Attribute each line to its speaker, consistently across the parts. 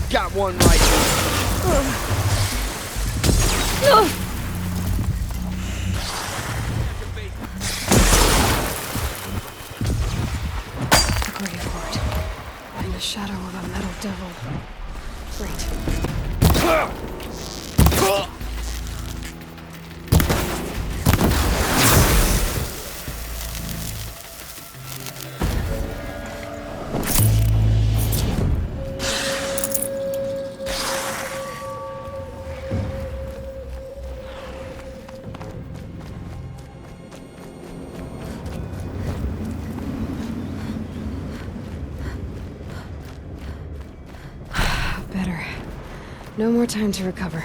Speaker 1: Got one right.
Speaker 2: A graveyard. In the shadow of a metal devil. Great. Better. No more time to recover.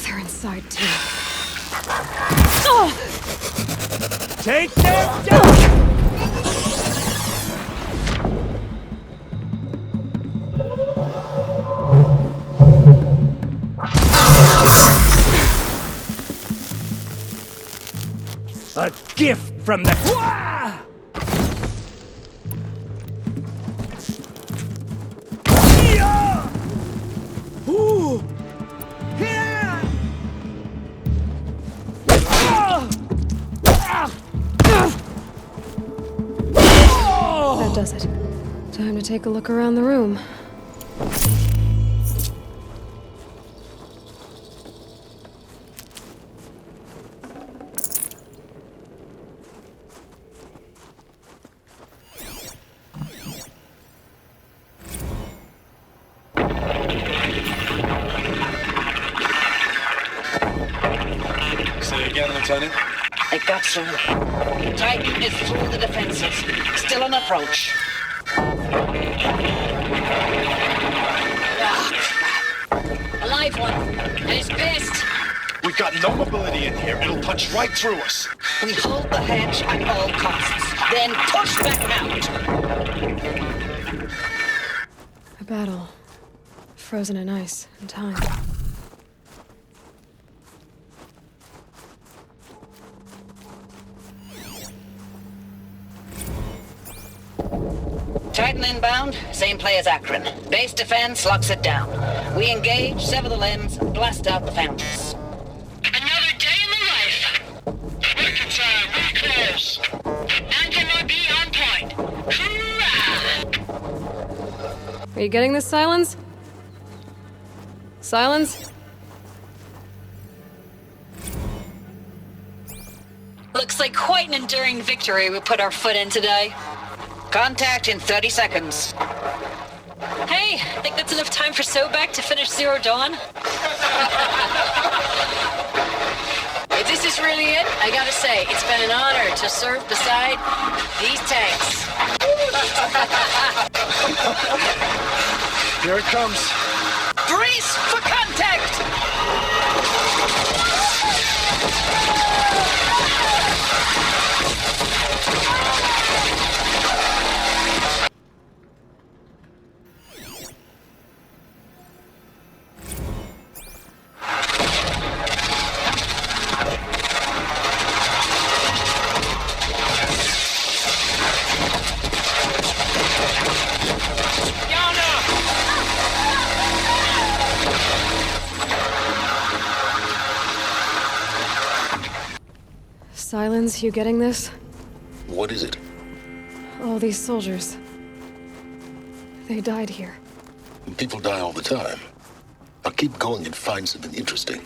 Speaker 2: They're inside too. Oh!
Speaker 1: Take them down! A gift from the...
Speaker 2: That does it. Time to take a look around the room.
Speaker 3: Say again, Lieutenant.
Speaker 4: I got some. Titan is through the defenses. Still on approach. Ah, crap. A live one. And he's pissed.
Speaker 3: We've got no mobility in here. It'll punch right through us.
Speaker 4: We hold the hedge at all costs. Then push back out.
Speaker 2: A battle. Frozen in ice and time.
Speaker 4: Titan inbound, same play as Akron. Base defense locks it down. We engage, sever the limbs, blast out the fountains.
Speaker 5: Another day in the life. Working time, really close. Engine will be on point. Hoorah!
Speaker 2: Are you getting this, Silence? Silence?
Speaker 6: Looks like quite an enduring victory we put our foot in today.
Speaker 4: Contact in 30 seconds.
Speaker 6: Hey, think that's enough time for Sobek to finish Zero Dawn? If this is really it, I gotta say, it's been an honor to serve beside these tanks.
Speaker 3: Here it comes.
Speaker 4: Brace for contact!
Speaker 2: Silence, you getting this?
Speaker 7: What is it?
Speaker 2: All these soldiers. They died here.
Speaker 7: People die all the time. I'll keep going and find something interesting.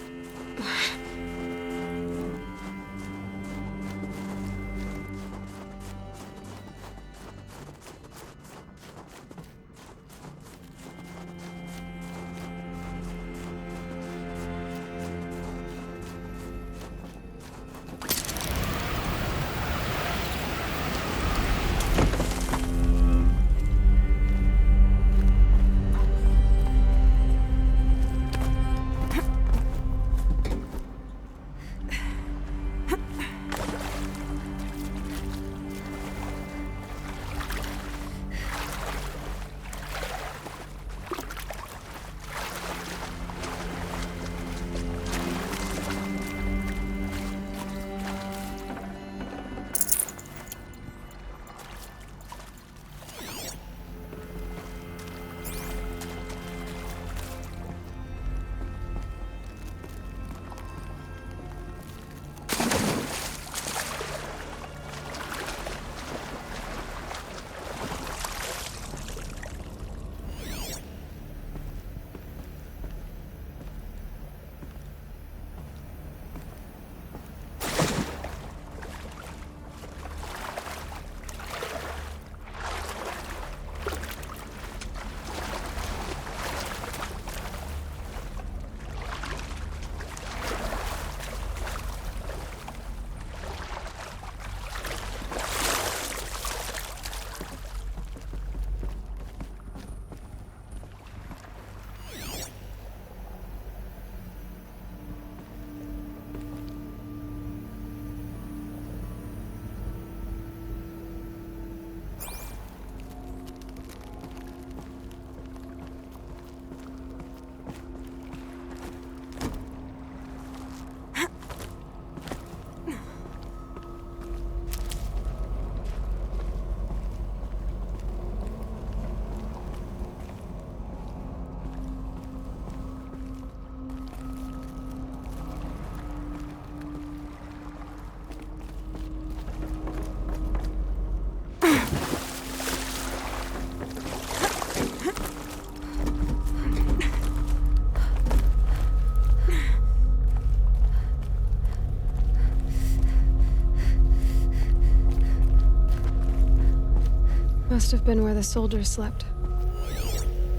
Speaker 2: Must have been where the soldiers slept.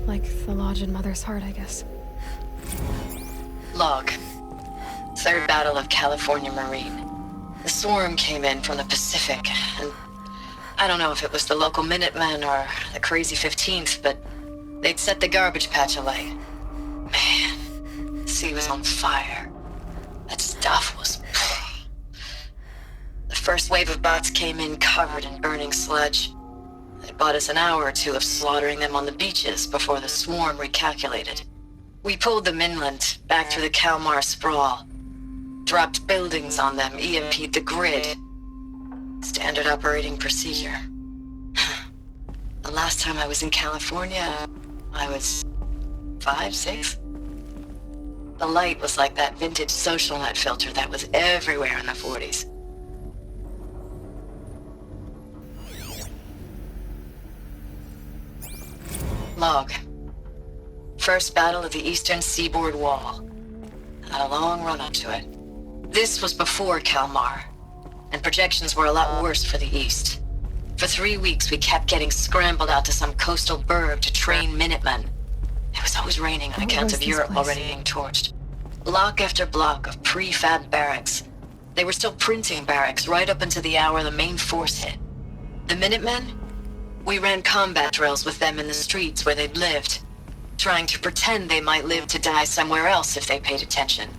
Speaker 2: Like the lodge in Mother's Heart, I guess.
Speaker 6: Log. Third Battle of California Marine. The swarm came in from the Pacific, and I don't know if it was the local Minutemen or the crazy 15th, but they'd set the garbage patch alight. Man, the sea was on fire. That stuff was... The first wave of bots came in covered in burning sludge. It bought us an hour or two of slaughtering them on the beaches before the swarm recalculated. We pulled them inland, back through the Kalmar sprawl. Dropped buildings on them, EMP'd the grid. Standard operating procedure. The last time I was in California, I was 5, 6? The light was like that vintage social net filter that was everywhere in the 40s. Log. First battle of the eastern seaboard wall. Had a long run up to it. This was before Kalmar, and projections were a lot worse for the east. For 3 weeks, we kept getting scrambled out to some coastal burg to train Minutemen. It was always raining on account of Europe already being torched. Block after block of prefab barracks. They were still printing barracks right up until the hour the main force hit. The Minutemen? We ran combat drills with them in the streets where they'd lived, trying to pretend they might live to die somewhere else if they paid attention.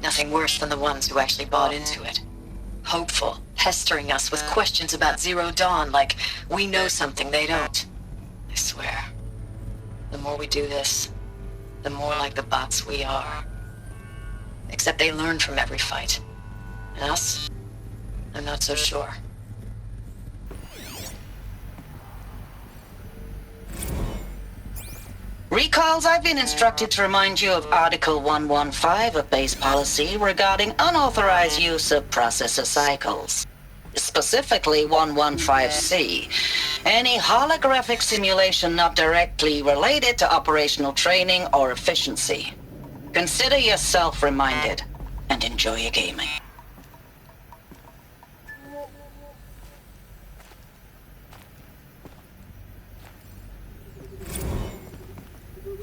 Speaker 6: Nothing worse than the ones who actually bought into it. Hopeful, pestering us with questions about Zero Dawn like we know something they don't. I swear, the more we do this, the more like the bots we are. Except they learn from every fight. And us? I'm not so sure.
Speaker 4: Recalls, I've been instructed to remind you of Article 115 of base policy regarding unauthorized use of processor cycles. Specifically 115C. Any holographic simulation not directly related to operational training or efficiency. Consider yourself reminded and enjoy your gaming.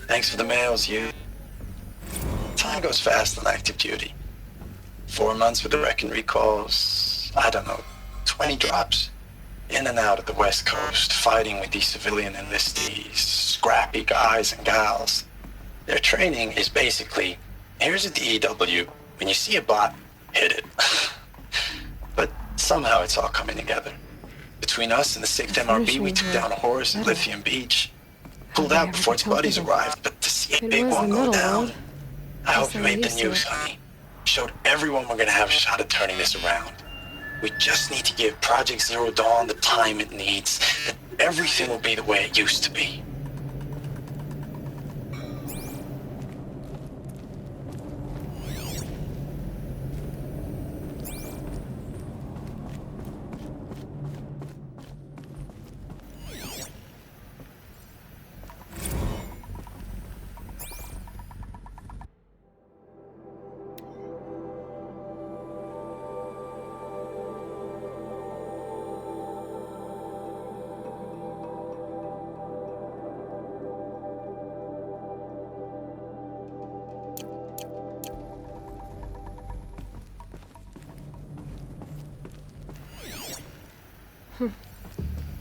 Speaker 3: Thanks for the mails, you. Time goes fast on active duty. 4 months with the wrecking recalls, I don't know, 20 drops. In and out of the West Coast, fighting with these civilian enlistees, scrappy guys and gals. Their training is basically, here's a DEW, when you see a bot, hit it. But somehow it's all coming together. Between us and the 6th MRB, we took down a horse at Lithium Beach. Pulled out before its buddies arrived, but to see a big one go down, I hope you made the news, honey. Showed everyone we're gonna have a shot at turning this around. We just need to give Project Zero Dawn the time it needs, and everything will be the way it used to be.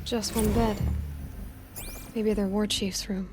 Speaker 2: Just one bed. Maybe their war chief's room.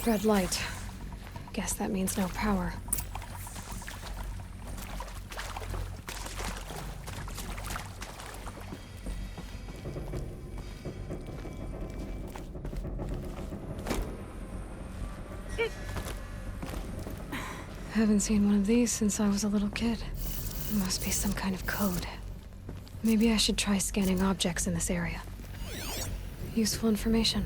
Speaker 2: Red light. Guess that means no power. Haven't seen one of these since I was a little kid. It must be some kind of code. Maybe I should try scanning objects in this area. Useful information.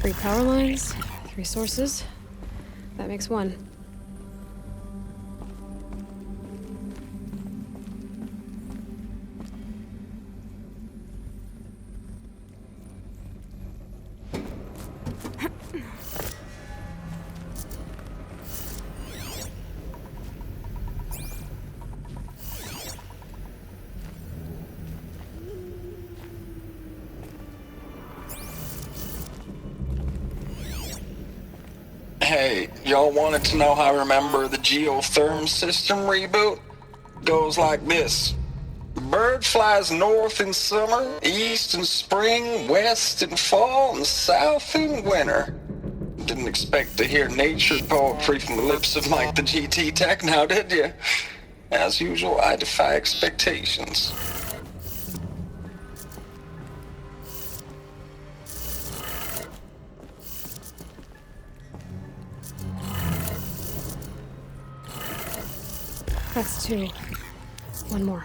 Speaker 2: Three power lines, 3 sources. That makes 1.
Speaker 3: Hey, y'all wanted to know how I remember the geotherm system reboot? Goes like this. Bird flies north in summer, east in spring, west in fall, and south in winter. Didn't expect to hear nature poetry from the lips of Mike the GT Tech now, did you? As usual, I defy expectations.
Speaker 2: That's 2. 1 more.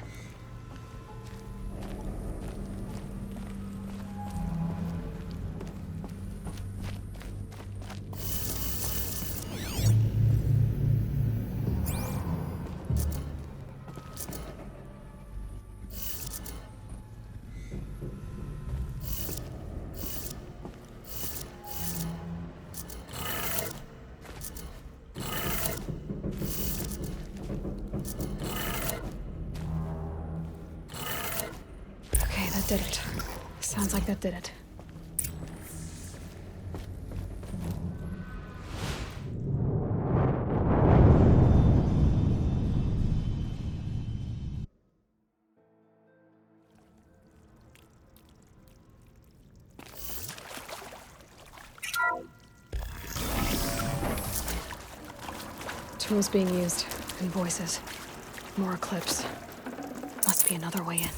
Speaker 2: That did it. Sounds like that did it. Tools being used, and voices. More eclipse. Must be another way in.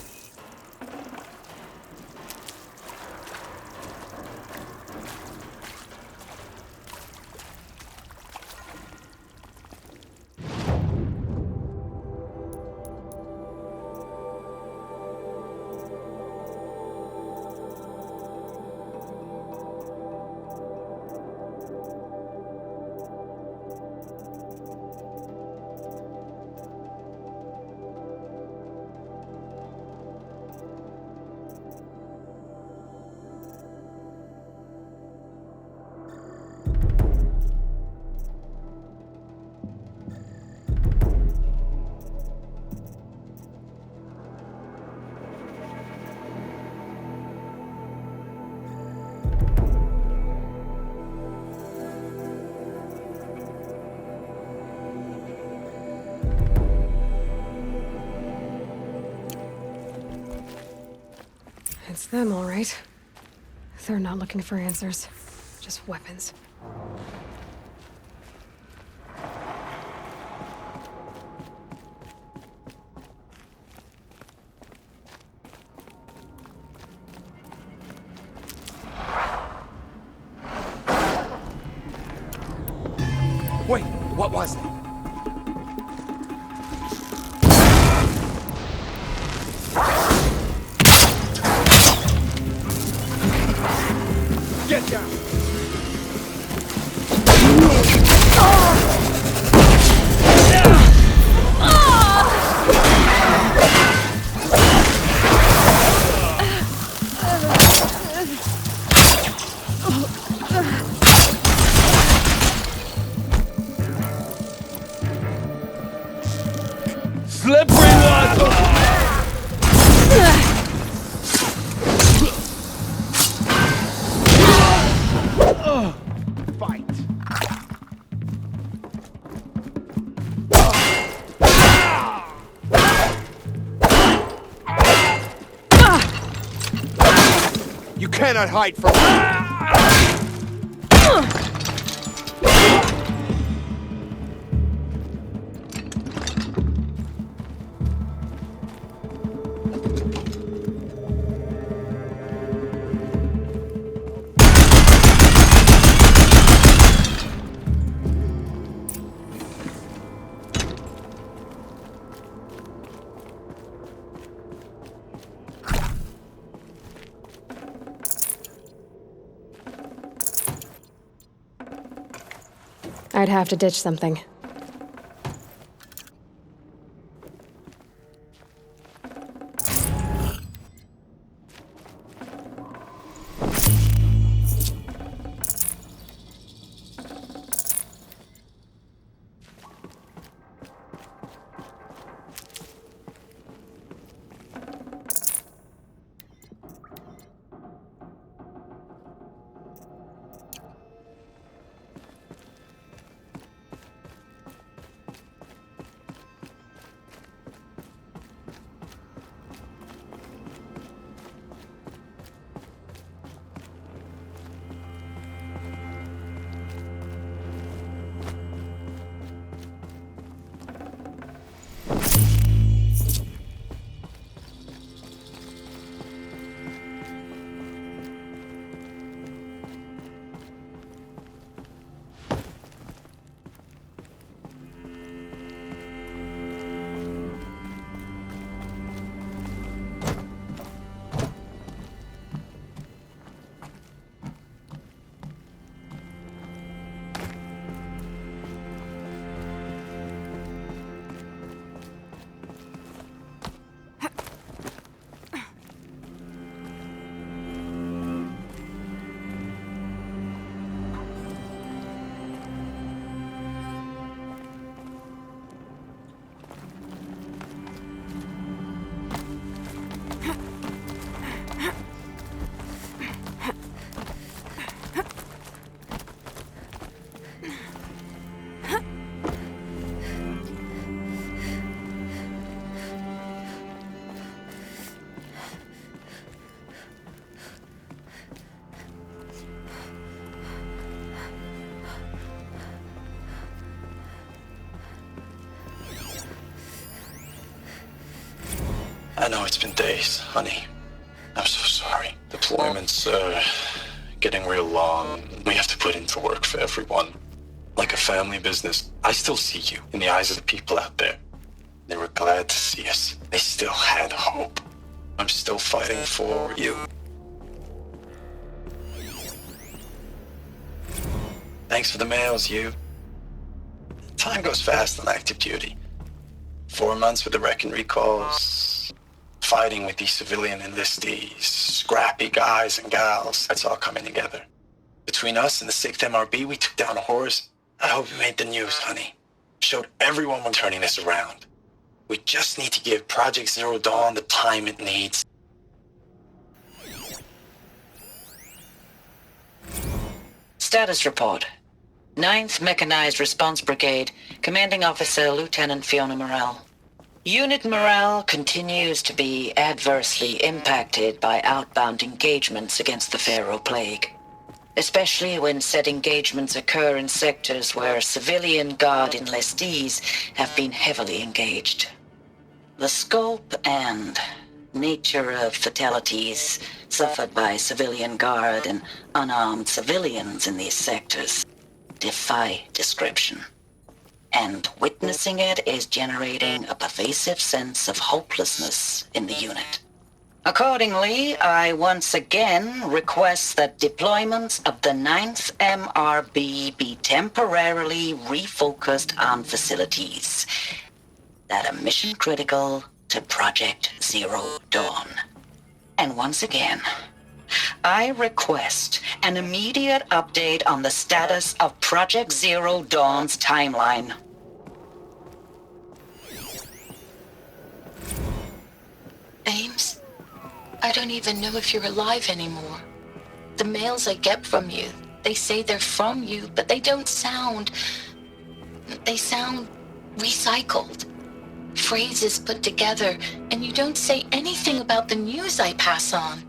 Speaker 2: It's them, all right. They're not looking for answers, just weapons.
Speaker 1: Wait, what was it? Get down! slippery one! Fight. You cannot hide from me.
Speaker 2: I'd have to ditch something.
Speaker 3: I know it's been days, honey. I'm so sorry. Deployments are getting real long. We have to put in for work for everyone. Like a family business. I still see you in the eyes of the people out there. They were glad to see us. They still had hope. I'm still fighting for you. Thanks for the mails, you. Time goes fast on active duty. 4 months with the wreck and recalls. Fighting with these civilian enlistees. Scrappy guys and gals. That's all coming together. Between us and the 6th MRB, we took down a horse. I hope it made the news, honey. Showed everyone we're turning this around. We just need to give Project Zero Dawn the time it needs.
Speaker 4: Status report. 9th Mechanized Response Brigade, Commanding Officer Lieutenant Fiona Morrell. Unit morale continues to be adversely impacted by outbound engagements against the Pharaoh Plague, especially when said engagements occur in sectors where civilian guard enlistees have been heavily engaged. The scope and nature of fatalities suffered by civilian guard and unarmed civilians in these sectors defy description. And witnessing it is generating a pervasive sense of hopelessness in the unit. Accordingly, I once again request that deployments of the 9th MRB be temporarily refocused on facilities that are mission critical to Project Zero Dawn. And once again, I request an immediate update on the status of Project Zero Dawn's timeline.
Speaker 6: I don't even know if you're alive anymore. The mails I get from you, they say they're from you, but they don't sound... They sound recycled. Phrases put together, and you don't say anything about the news I pass on.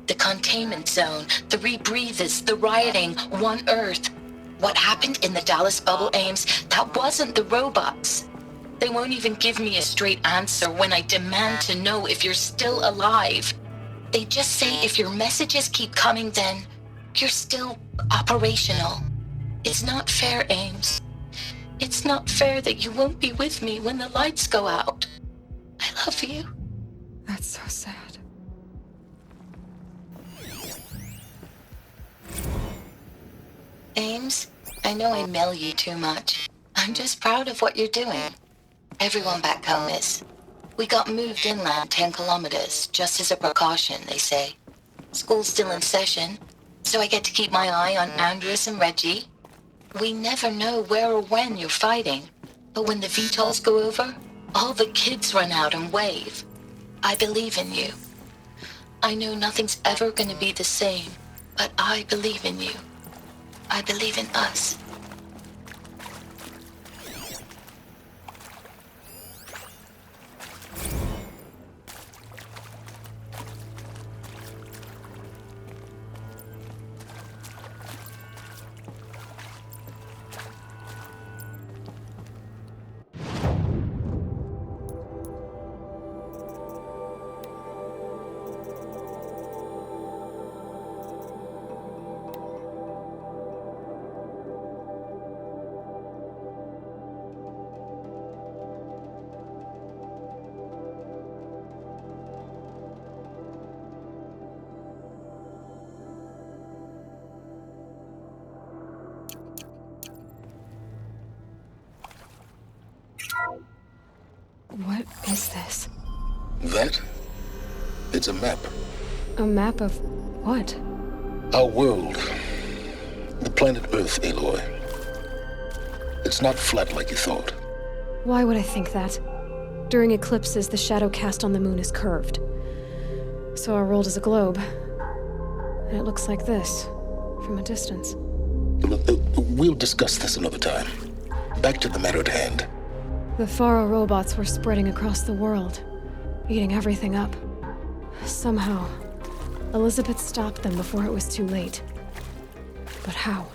Speaker 6: The containment zone, the rebreathers, the rioting, One Earth. What happened in the Dallas bubble, Ames, that wasn't the robots. They won't even give me a straight answer when I demand to know if you're still alive. They just say if your messages keep coming, then you're still operational. It's not fair, Ames. It's not fair that you won't be with me when the lights go out. I love you.
Speaker 2: That's so sad.
Speaker 6: Ames, I know I mail you too much. I'm just proud of what you're doing. Everyone back home is. We got moved inland 10 kilometers, just as a precaution, they say. School's still in session, so I get to keep my eye on Andres and Reggie. We never know where or when you're fighting, but when the VTOLs go over, all the kids run out and wave. I believe in you. I know nothing's ever gonna be the same, but I believe in you. I believe in us.
Speaker 2: What is this?
Speaker 7: That? It's a map.
Speaker 2: A map of what?
Speaker 7: Our world. The planet Earth, Aloy. It's not flat like you thought.
Speaker 2: Why would I think that? During eclipses, the shadow cast on the moon is curved. So our world is a globe. And it looks like this, from a distance.
Speaker 7: We'll discuss this another time. Back to the matter at hand.
Speaker 2: The Faro robots were spreading across the world, eating everything up. Somehow, Elizabeth stopped them before it was too late. But how?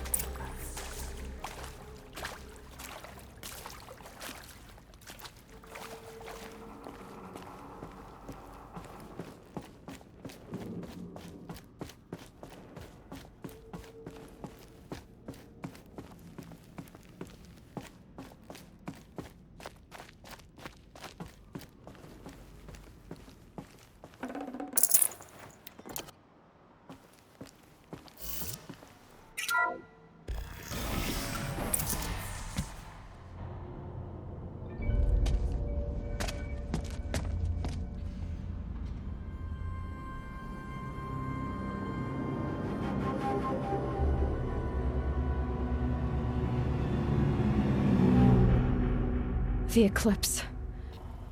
Speaker 2: The eclipse.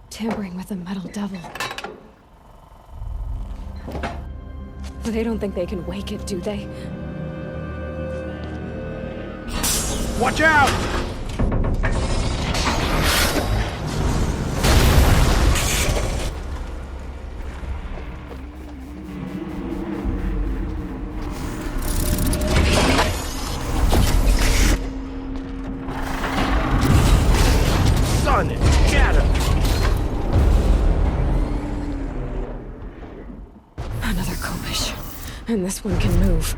Speaker 2: Tampering with the metal devil. They don't think they can wake it, do they?
Speaker 1: Watch out!
Speaker 2: Another Kopish. And this one can move.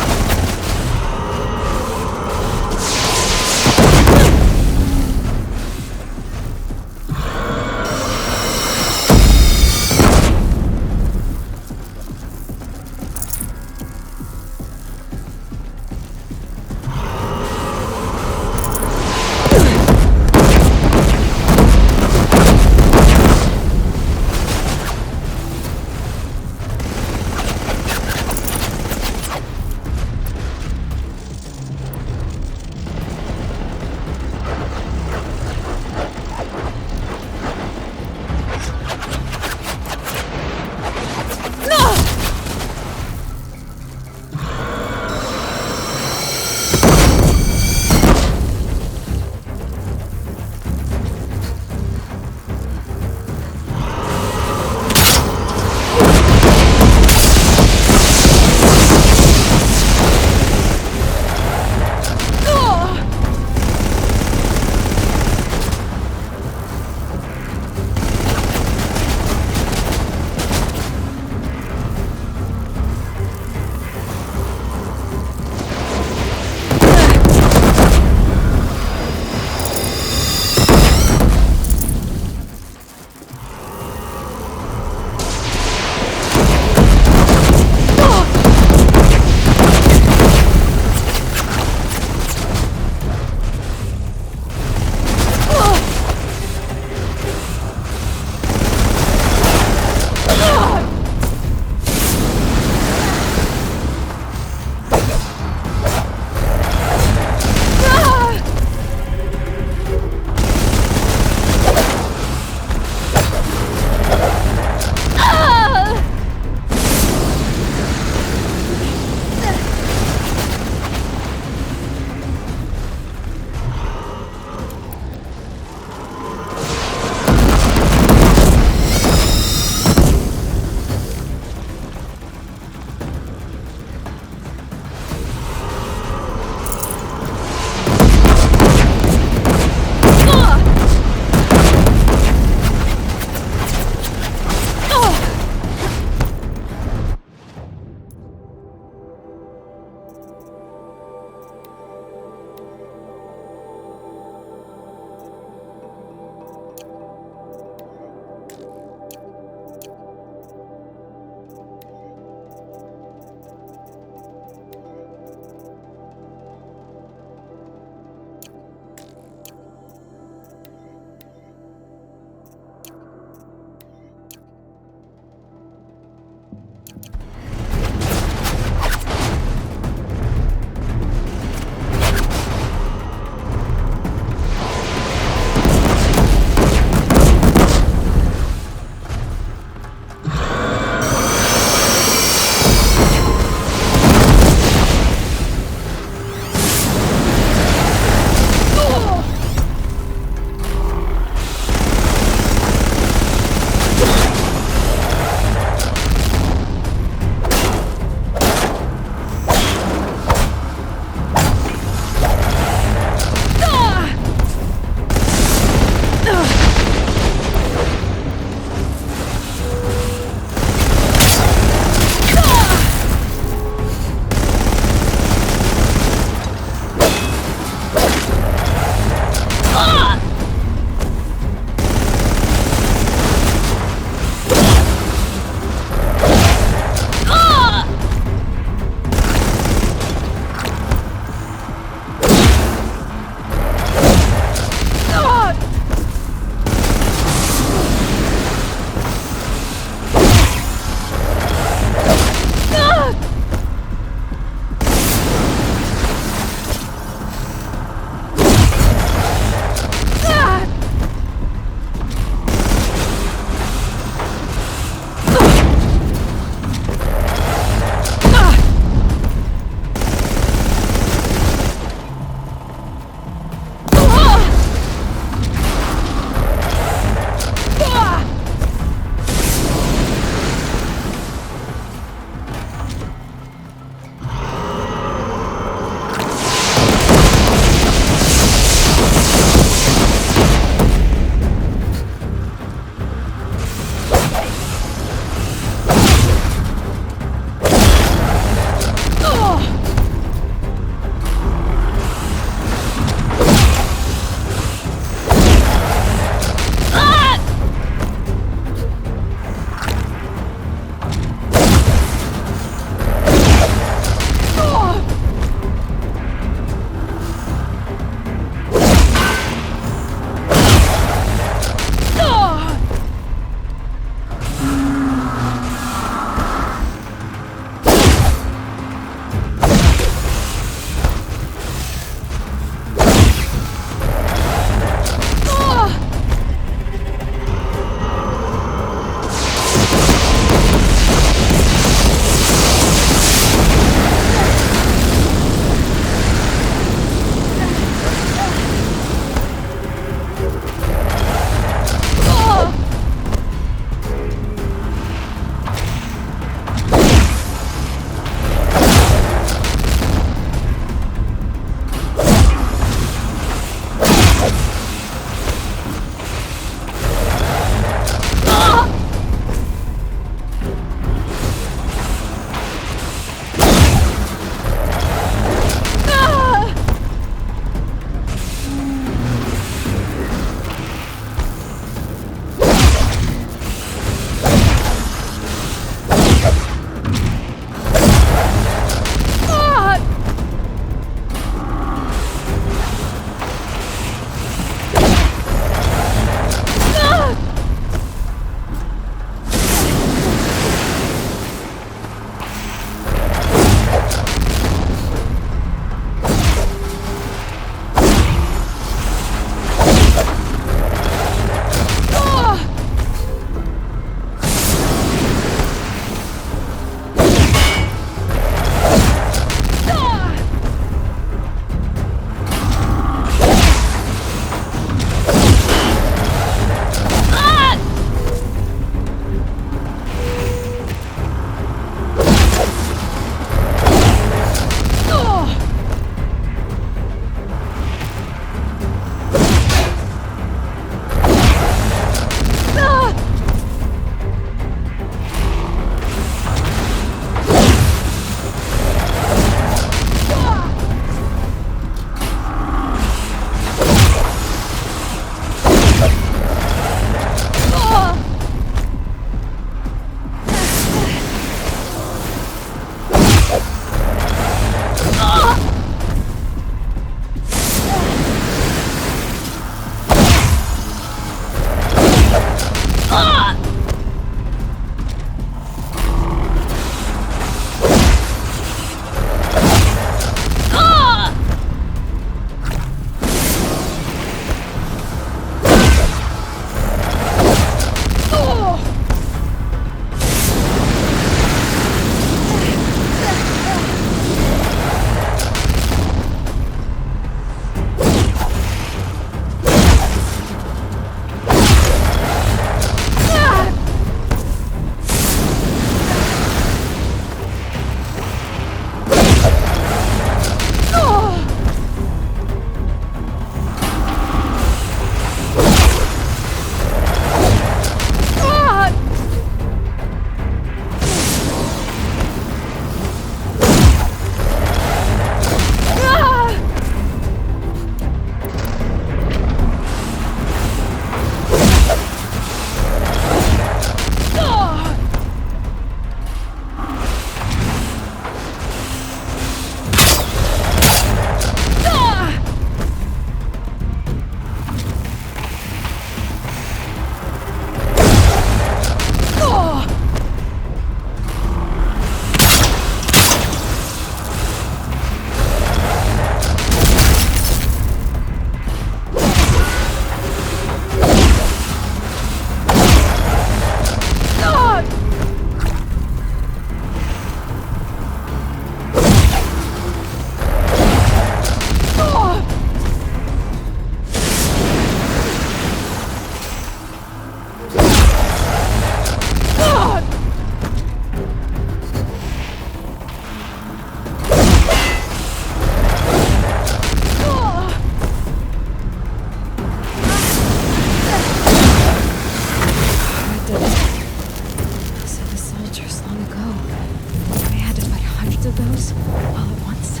Speaker 2: those all at once.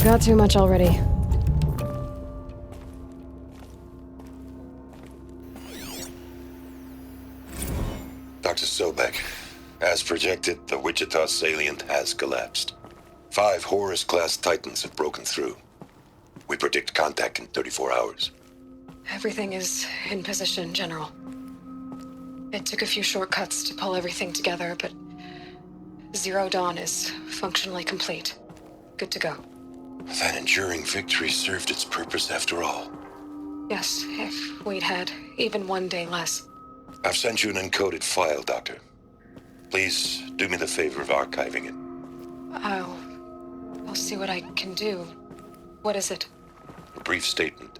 Speaker 2: Got too much already.
Speaker 8: Dr. Sobek, as projected, the Wichita salient has collapsed. 5 Horus-class Titans have broken through. We predict contact in 34 hours.
Speaker 2: Everything is in position, General. It took a few shortcuts to pull everything together, but Zero Dawn is functionally complete. Good to go.
Speaker 8: That enduring victory served its purpose after all.
Speaker 2: Yes, if we'd had even one day less.
Speaker 8: I've sent you an encoded file, Doctor. Please do me the favor of archiving it.
Speaker 2: I'll see what I can do. What is it?
Speaker 8: A brief statement.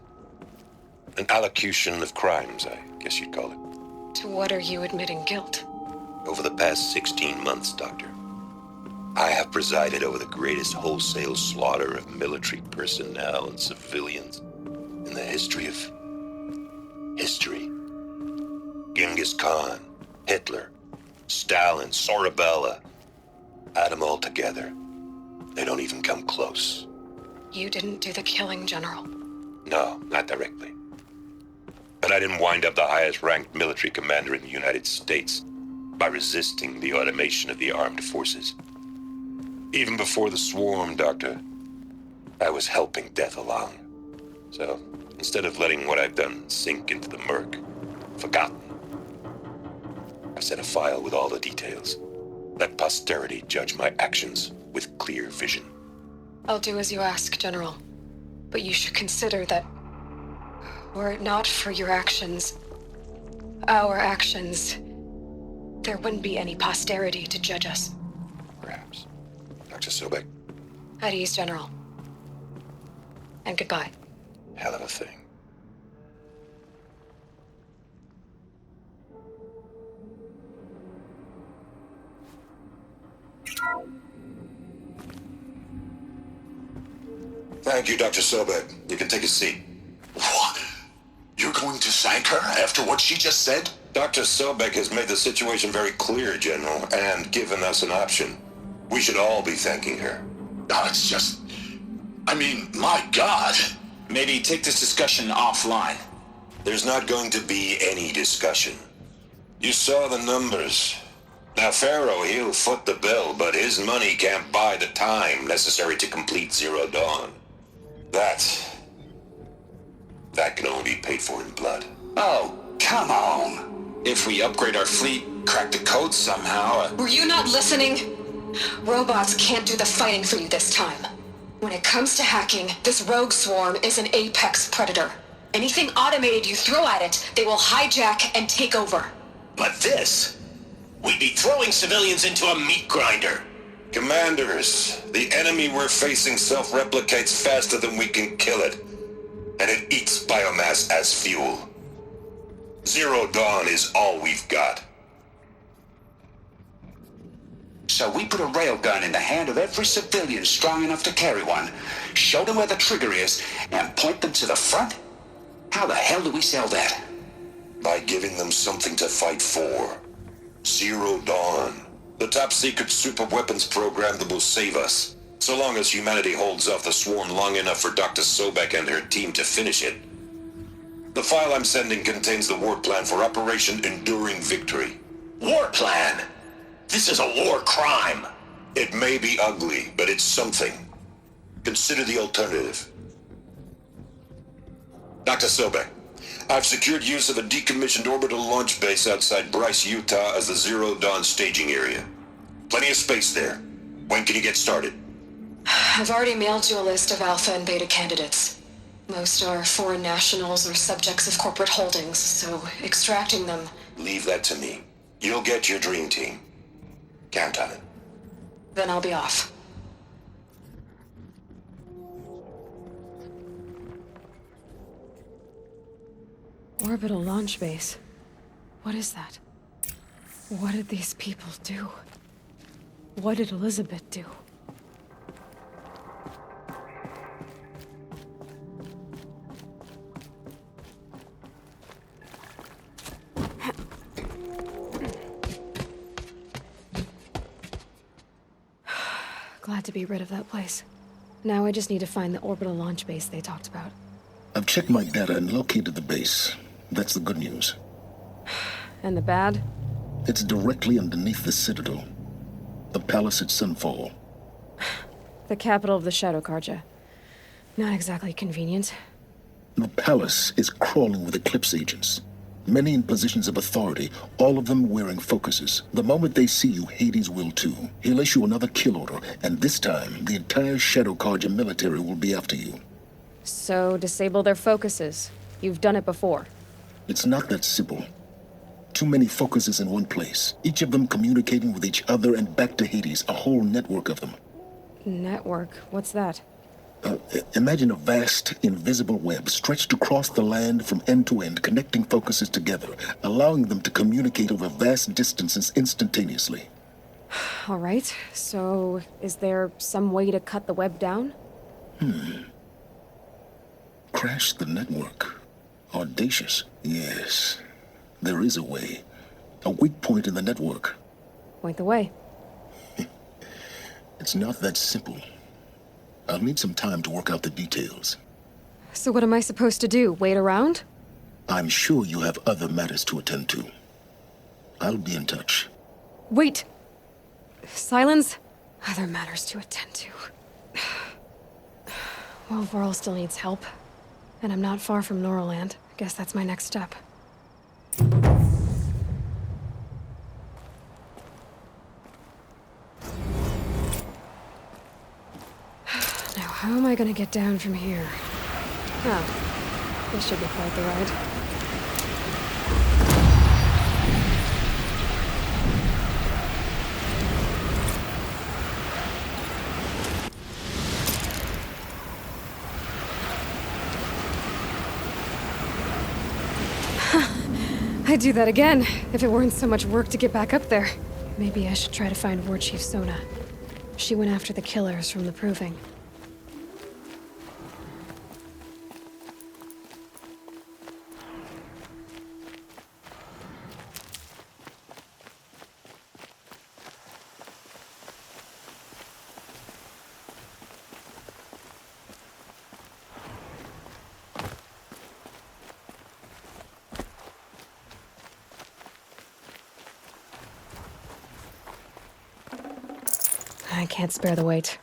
Speaker 8: An allocution of crimes, I guess you'd call it.
Speaker 2: To what are you admitting guilt?
Speaker 8: Over the past 16 months, Doctor, I have presided over the greatest wholesale slaughter of military personnel and civilians in the history of history. Genghis Khan, Hitler, Stalin, Sorabella, add them all together. They don't even come close.
Speaker 2: You didn't do the killing, General.
Speaker 8: No, not directly. But I didn't wind up the highest-ranked military commander in the United States by resisting the automation of the armed forces. Even before the swarm, Doctor, I was helping death along. So, instead of letting what I've done sink into the murk, forgotten, I've set a file with all the details. Let posterity judge my actions with clear vision.
Speaker 2: I'll do as you ask, General. But you should consider that were it not for your actions, our actions, there wouldn't be any posterity to judge us.
Speaker 8: Perhaps. Dr. Sobek,
Speaker 2: At ease, General. And goodbye.
Speaker 8: hell of a thing. Thank you, Dr. Sobek. You can take a seat.
Speaker 9: What? You're going to thank her after what she just said?
Speaker 8: Dr. Sobek has made the situation very clear, General, and given us an option. We should all be thanking her.
Speaker 9: Oh, it's just... I mean, my God.
Speaker 10: Maybe take this discussion offline.
Speaker 8: There's not going to be any discussion. You saw the numbers. Now, Pharaoh, he'll foot the bill, but his money can't buy the time necessary to complete Zero Dawn. That can only be paid for in blood.
Speaker 10: Oh, come on. If we upgrade our fleet, crack the code somehow...
Speaker 6: Were you not listening? Robots can't do the fighting for you this time. When it comes to hacking, this rogue swarm is an apex predator. Anything automated you throw at it, they will hijack and take over.
Speaker 10: But this... we'd be throwing civilians into a meat grinder.
Speaker 8: Commanders, the enemy we're facing self-replicates faster than we can kill it. And it eats biomass as fuel. Zero Dawn is all we've got.
Speaker 10: So we put a railgun in the hand of every civilian strong enough to carry one, show them where the trigger is, and point them to the front? How the hell do we sell that?
Speaker 8: By giving them something to fight for. Zero Dawn. The top-secret super-weapons program that will save us. So long as humanity holds off the swarm long enough for Dr. Sobek and her team to finish it. The file I'm sending contains the war plan for Operation Enduring Victory.
Speaker 10: War plan? This is a war crime.
Speaker 8: It may be ugly, but it's something. Consider the alternative. Dr. Sobek, I've secured use of a decommissioned orbital launch base outside Bryce, Utah as the Zero Dawn staging area. Plenty of space there. When can you get started?
Speaker 2: I've already mailed you a list of Alpha and Beta candidates. Most are foreign nationals or subjects of corporate holdings, so extracting them...
Speaker 8: Leave that to me. You'll get your dream team. Count on it.
Speaker 2: Then I'll be off. Orbital launch base. What is that? What did these people do? What did Elizabeth do? Glad to be rid of that place. Now I just need to find the orbital launch base they talked about.
Speaker 7: I've checked my data and located the base. That's the good news.
Speaker 2: And the bad?
Speaker 7: It's directly underneath the Citadel. The palace at Sunfall.
Speaker 2: The capital of the Shadow Carja. Not exactly convenient.
Speaker 7: The palace is crawling with Eclipse agents. Many in positions of authority, all of them wearing focuses. The moment they see you, Hades will too. He'll issue another kill order, and this time, the entire Shadow Carja military will be after you.
Speaker 2: So, disable their focuses. You've done it before.
Speaker 7: It's not that simple. Too many focuses in one place, each of them communicating with each other and back to Hades, a whole network of them.
Speaker 2: Network? What's that?
Speaker 7: Imagine a vast, invisible web stretched across the land from end to end, connecting focuses together, allowing them to communicate over vast distances instantaneously.
Speaker 2: All right, so is there some way to cut the web down?
Speaker 7: Crash the network. Audacious. Yes, there is a way. A weak point in the network.
Speaker 2: Point the way.
Speaker 7: It's not that simple. I'll need some time to work out the details.
Speaker 2: So what am I supposed to do? Wait around?
Speaker 7: I'm sure you have other matters to attend to. I'll be in touch.
Speaker 2: Wait! Silence? Other matters to attend to. Well, Vorl still needs help. And I'm not far from Norland. I guess that's my next step. Now, how am I gonna get down from here? Oh, this should be quite the ride. I'd do that again, if it weren't so much work to get back up there. Maybe I should try to find War Chief Sona. She went after the killers from the Proving. I can't spare the weight.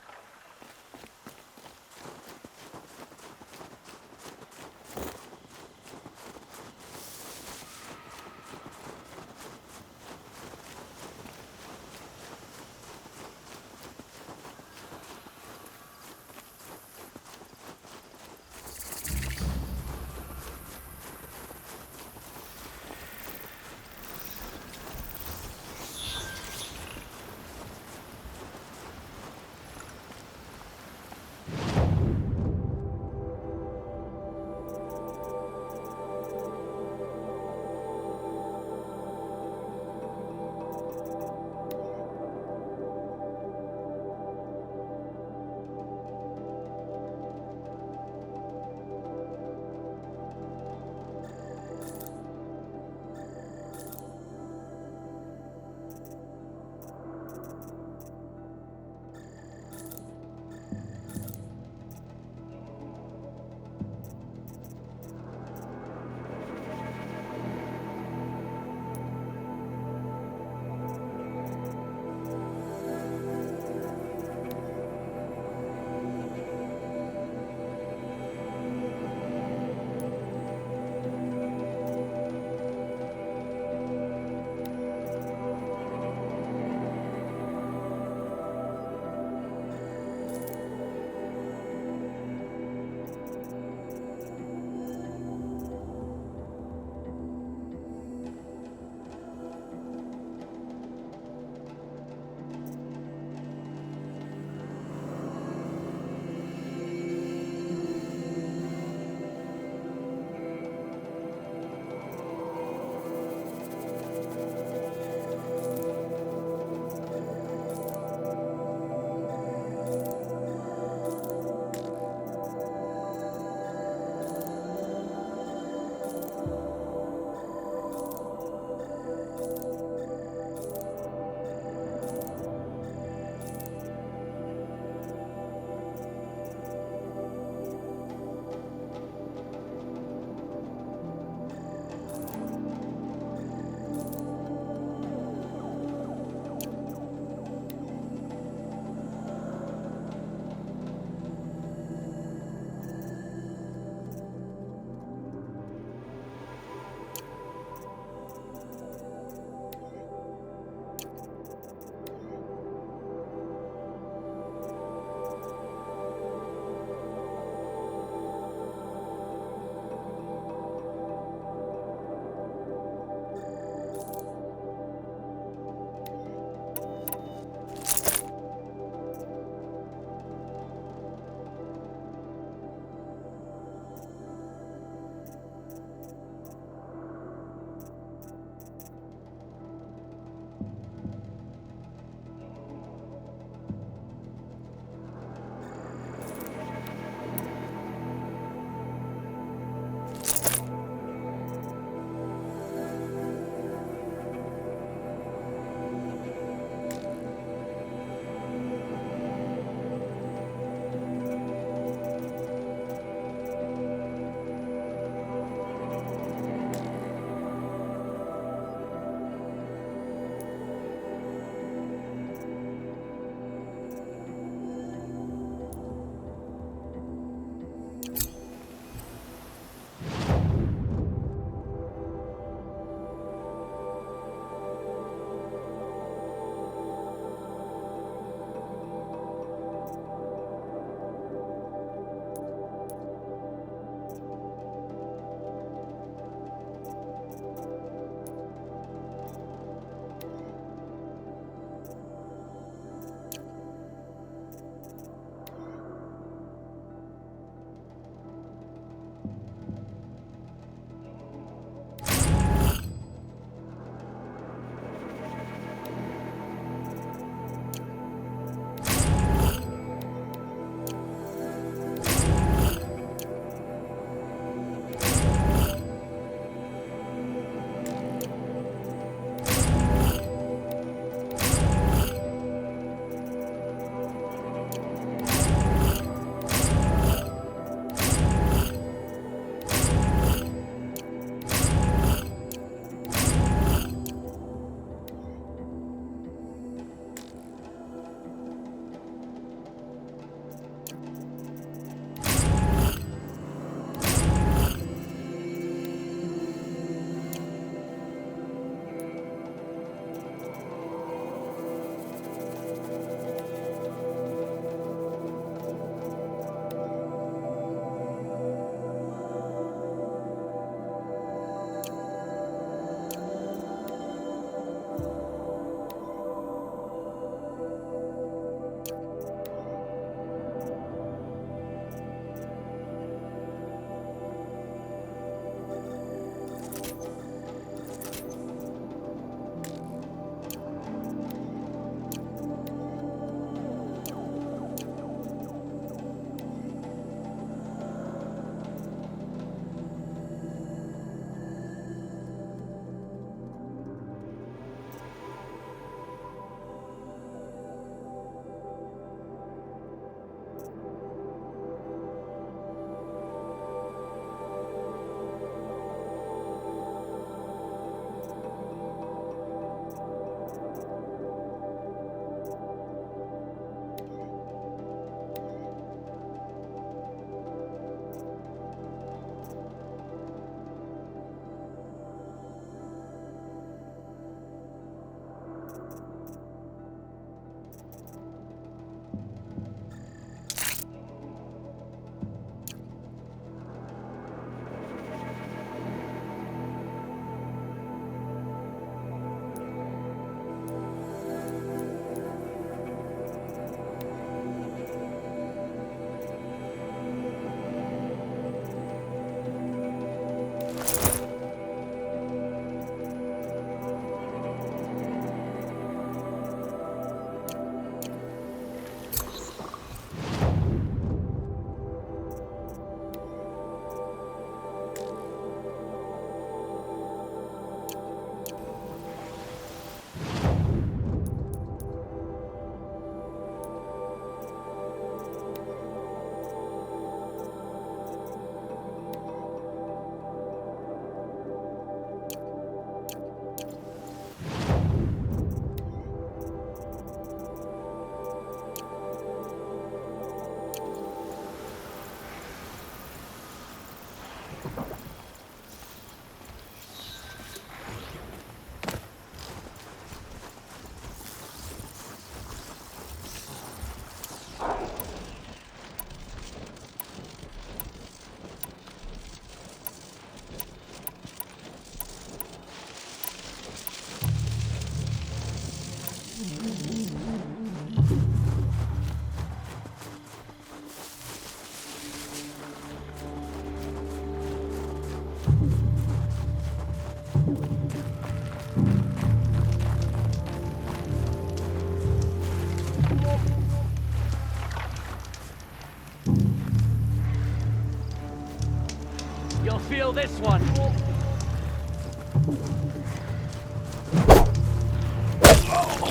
Speaker 11: You'll feel this one.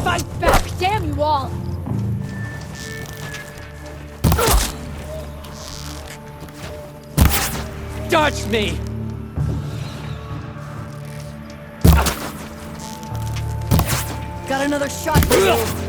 Speaker 12: Fight back! Damn you all!
Speaker 11: Dodge me!
Speaker 12: Got another shot for you!